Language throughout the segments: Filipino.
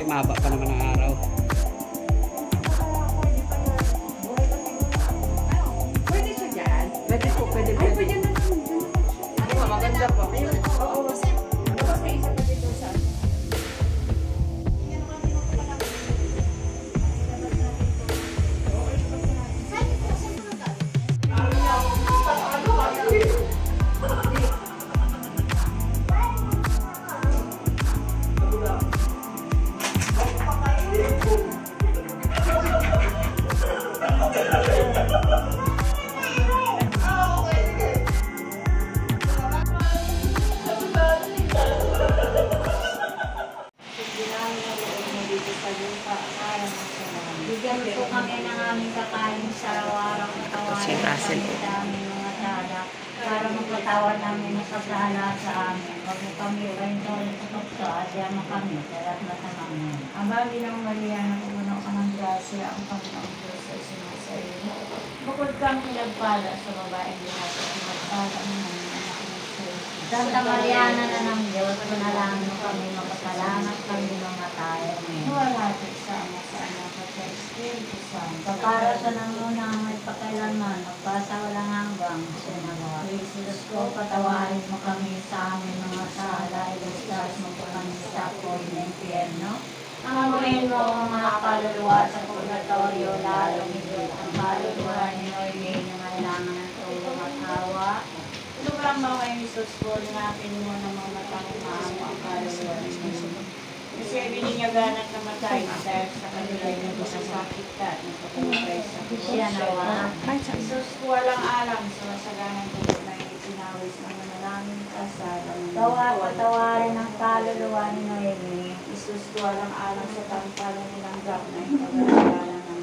Mahaba pa naman ang araw. Pwede siya dyan? Pwede po, pwede. Ay, pwede na naman. Maganda po. Oo. Tapos may isa pa dito sa... Bigyan po kami ng aming kakain sa araw-araw na tawarin kami sa aming mga sala para magpatawad namin sa sala sa amin. Huwag mo kami kwento sa tukso at yaman kami sa lahat na tanangin. Ang babi ng Maria na pumunong ka ng grasya ang Panginoong Diyos ay sinasa iyo. Bukod kang pinagpala sa babaeng lahat at pinagpala ng mga anak ng Diyos. Santa Mariana na ng Diyos, panalangin mo kami makasalamat kami mga tayo. Huwalhati sa ama sa anak at sa Espiritu Santo. Para sa nangunang may pakailanman, magpasa walang hanggang sinagawa. Jesus ko, patawarin mo kami sa aming mga sala, ilustas mo po kami sa poy ng impyerno. Angamuhin mo ang mga kaluluwa sa purgatorio, lalong higit ang kaluluwa ni Noemi na kailangan ng tulong at hawa. Sobrang maway ni Jesus po, napin mo na mamatang maamo ang kaluluwa ni Noemi. Kasi bininyagan at namatay dahil sa kanilay na masasakit ka at nagpapalagay sa kusya. Jesus ko walang alam sa masaganang dugo na itinawis ng manalangin ka sa patawarin ang kaluluwa ni Noemi. Jesus ko walang alam sa tampalan nilang gap na ipagkakalan ng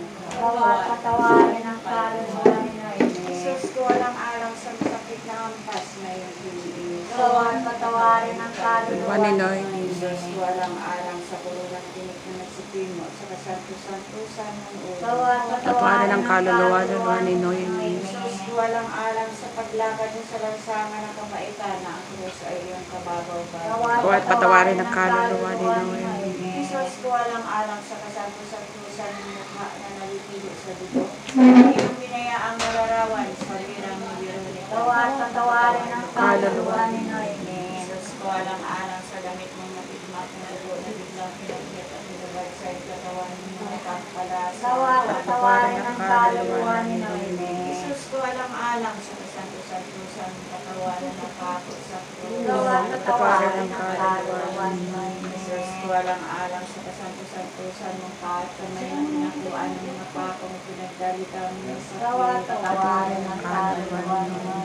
patawarin ang kaluluwa ni Noemi. Jesus ko walang alam sa masakit na ampas na iyong pinili. Patawarin ang kaluluwa ni Noemi. Jesus ko walang alam sa kulunang tinik na nagsipimo sa kasanto-santusan ng ulo. Patawarin ang kaluluwa ni Noemi. Jesus ko walang alam sa paglakad mo sa lansangan ng kamaitan na ang krus ay iyong kababaw-babaw. Patawarin ang kaluluwa ni Noemi. Jesus ko walang alam sa kasanto-santusan ng mukha na nalipilo sa dugo. Iyong binayaang malarawan sa birang ni Veronica. Patawarin ang kaluluwa ni Noemi. Jesus ko walang alam sa damit mong napigmat na dugo na biglang pinagyat at nilabag sa katawan mo na pagpalasa. Patawarin ang kaluluwa ni Noemi. Jesus ko walang alam sa kasanto-santusan kasantusan ng katawan na napako sa krus. Patawarin ang kaluluwa ninyo. Jesus ko alang-alang sa kasantusan mong kamay na pinakuan ng mga pakong pinagdalitan mo sa krus. Patawarin ang kaluluwa ninyo.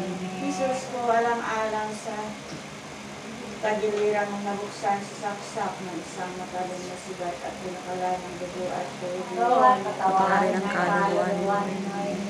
Jesus ko alang-alang sa tagiliran ng nabuksan sa saksak ng isang matalong na sigat at pinakalan ng dugo at tubig. Patawarin ang kaluluwa ninyo.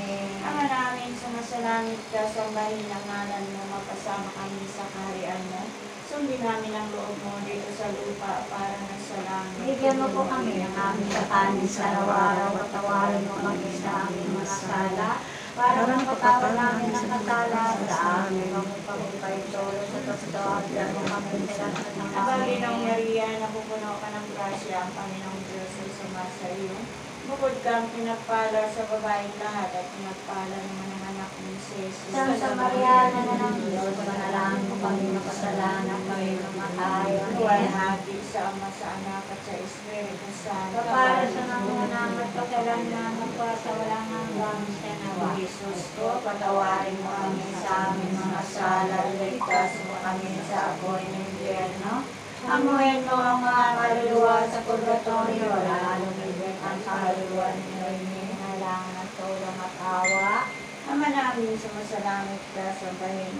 Ama namin, sumasalangit ka, sambahin ang ngalan mo, magkasama kami sa kaharian mo. Sundin namin ang loob mo dito sa lupa para na sa langit. Bigyan mo po kami ng aming kakanin sa araw-araw, patawarin mo kami sa aming mga sala, para mapatawa namin ang katala sa amin. Pagpapagpapay tolo sa tostod, at mo kami sa ng Panginoong Maria, napupuno ka ng grasya, ang Panginoong Diyos ay sumasa iyo. Bukod kang pinagpala sa babaeng lahat at pinagpala naman ang anak ni Jesus. Santa Maria, na ng Diyos, manalangin mo kami makasalanan kami ng matayo. Luwalhati sa Ama, sa Anak at sa Espiritu Santo. Para sa mga naman pagkalan na magpasa walang hanggang sa nawa. Jesus ko, patawarin mo kami sa aming mga sala, iligtas mo kami sa apoy ng impyerno. Amuhin mo ang mga kaluluwa sa purgatorio, lalong ibig ang kaluluwa ninyo inihalang at tulong at awa. Ama namin, sumasalangit ka sa bahin.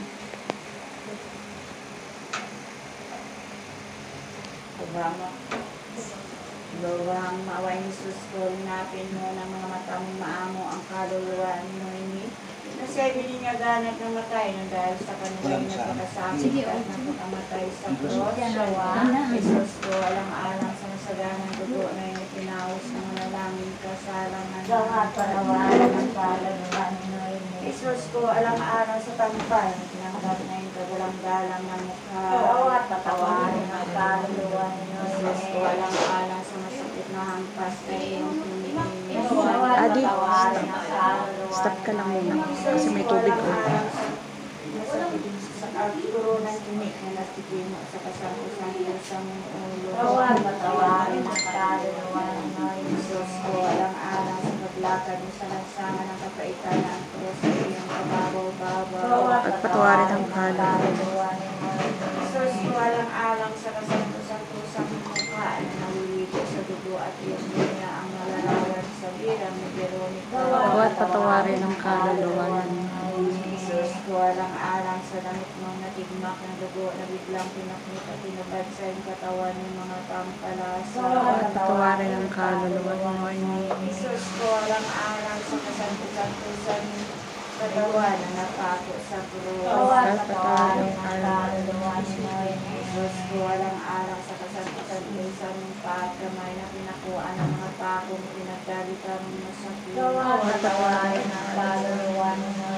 Lubang maway ni Jesus ko, linapin mo ng mga matang maamo ang kaluluwa ninyo ini. Nasabi niya ganat ng matay nang dahil sa kanilang nagpakasakit at nagpakamatay sa cross. Jesus ko, alang-alang sa masaganang dugo na yung pinawis ng manalangin kasalangan. Gawat panawalan ng kaluluwa ninyo ini. Jesus ko, alang-alang sa tampal na pinanggat na yung kagalang-galang ng mukha. At patawarin ang kaluluwa ninyo. Jesus ko, alang-alang sa masakit na hampas na iyong pinigin. Adi, stop ka lang muna. Kasi may tubig ko. Sa kaguro ng tinik na natigimo sa kasakusan sa mong ulo. Patawarin ang kaluluwa ng Jesus ko, alang-alang sa paglakad mo sa lansama ng kapaitan ng krus sa iyong kababaw-babaw. At patawarin ang kaluluwa. Jesus ko, alang-alang sa kasanto-santosang mukha na naliligo sa dugo at iyong niya ang malalawan sa birang ni Veronica. At patawarin ang kaluluwa ninyo. Jesus ko, alang-alang sa damit mong natigmak ng dugo na biglang pinaknit at tinubad sa iyong katawan ng mga pampalasa. At patawarin ang kaluluwa ninyo. Jesus ko, alang-alang sa kasanto-santosan katawan na napako sa krus. At patawarin ang kaluluwa ninyo. Jesus ko, alang-alang sa kasanto-santosan ng pagkamay na pinakuan ng mga pakong pinagdalitan mo sa krus. At patawarin ang kaluluwa ninyo.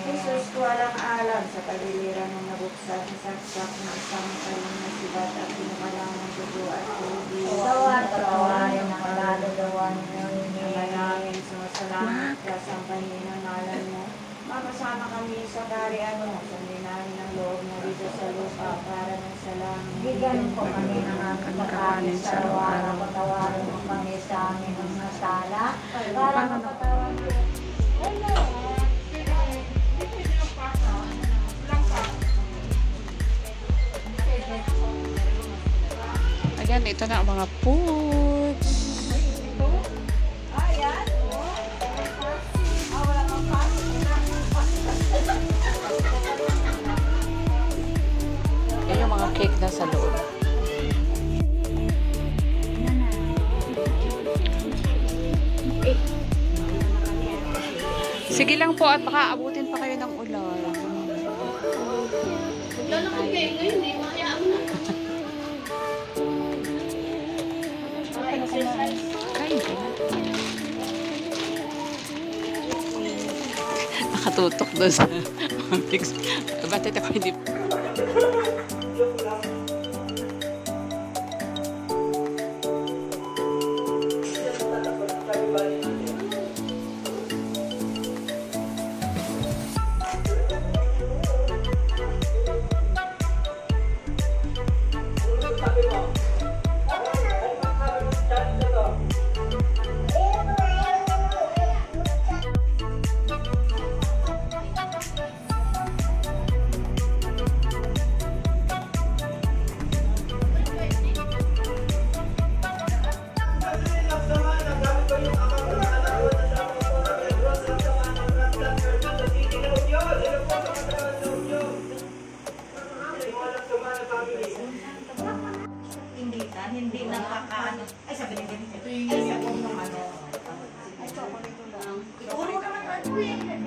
Jesus ko, alang-alang sa kaliliran ng nabuksan sa saksak ng isang talong na sibat at pinakalang ng dugo at tubig. At patawarin ang kaluluwa ninyo. Namanangin sa masalamat ka sa ng ngalan mo. Mapasama kami sa kaharian mo. Sundin namin ang loob mo dito sa lupa para ng salangit. Bigyan po kami ng aming kakanin sa araw-araw. Patawarin mo kami sa aming mga sala. Para mapatawarin mo. Ayan, ito na ang mga foods. Yan yung mga cake na sa loob. Sige lang po at baka abutin pa kayo ng ulan. Wala kang kayo ngayon eh. Mahayaan mo na. Kain ka. Nakatutok doon sa mix. Ba't ito ko hindi...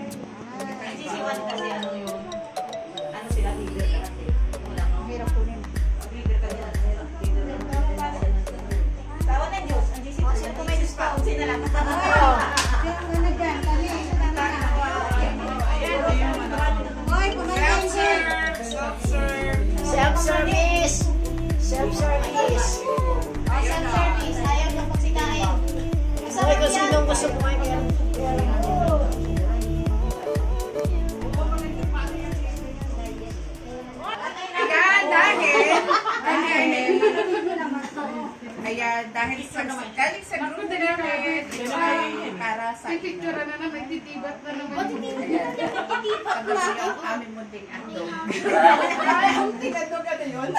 Sisiwan kasi ano yung, ano sila, leader kasi. Wala ka. Hirap po nila. Leader ka dyan. Tawa na Diyos. Ang GC1. Sino kung may Diyos pa? Kung sino lang. Self-service! Self-service! Self-service! Ayaw na pagsikain. Sabi ko sinong gusto kumain. Dahil sa galing sa group namin, para sa Picture na naman, titibat na naman. ang aming munting andong. Munting andong ka na yun?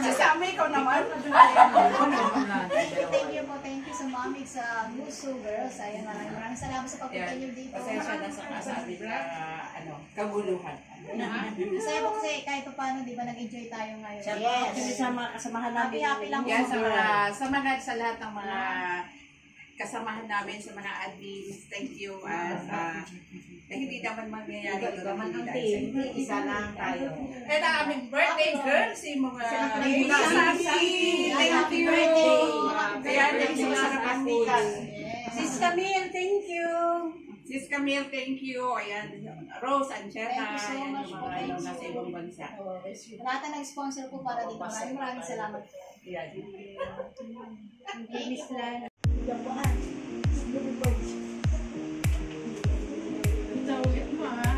Sasama ikaw naman. Thank you sa mami sa Muso Girls. Ayun, maraming salamat sa pagpunta niyo dito. Pasensya na sa kasabi na kaguluhan. Masaya po kasi kahit pa paano, di ba, nag-enjoy tayo ngayon. Yes. Sa mga kasamahan namin. Happy lang Yan po. sa lahat ng mga kasamahan namin, sa mga admins, thank you. Hindi naman mangyayari ito naman ang team. Isa lang tayo. And ang aming birthday girl, si mga Happy birthday! Kaya naging masarap ang food. Sis Camille, thank you. Sis Camille, thank you. Ayan, Rose, Angela, Thank you so ayan much yung po. mga Thank you. nasa ibang bansa. Lahat na nag-sponsor po para dito. Maraming salamat po. Ayan. Miss Lan. Tawid mo ha.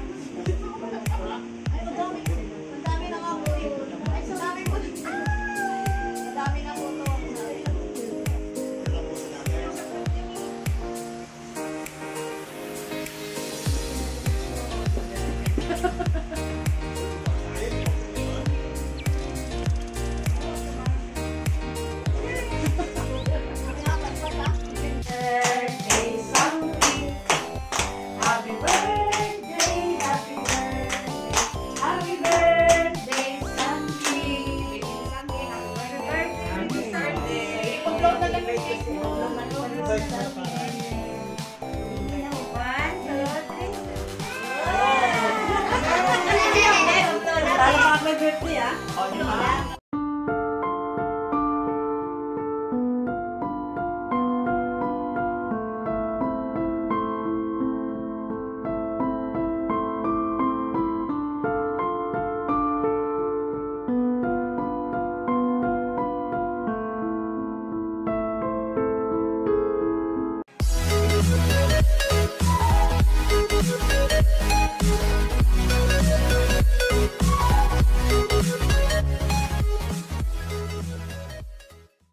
Ang dami na nga po yun. Ay, sa dami po. Ang dami na po to. Birthday something. Happy birthday, happy birthday. Happy birthday something. Happy birthday. Upload na lang yung Facebook. Lalo pa may birthday ah.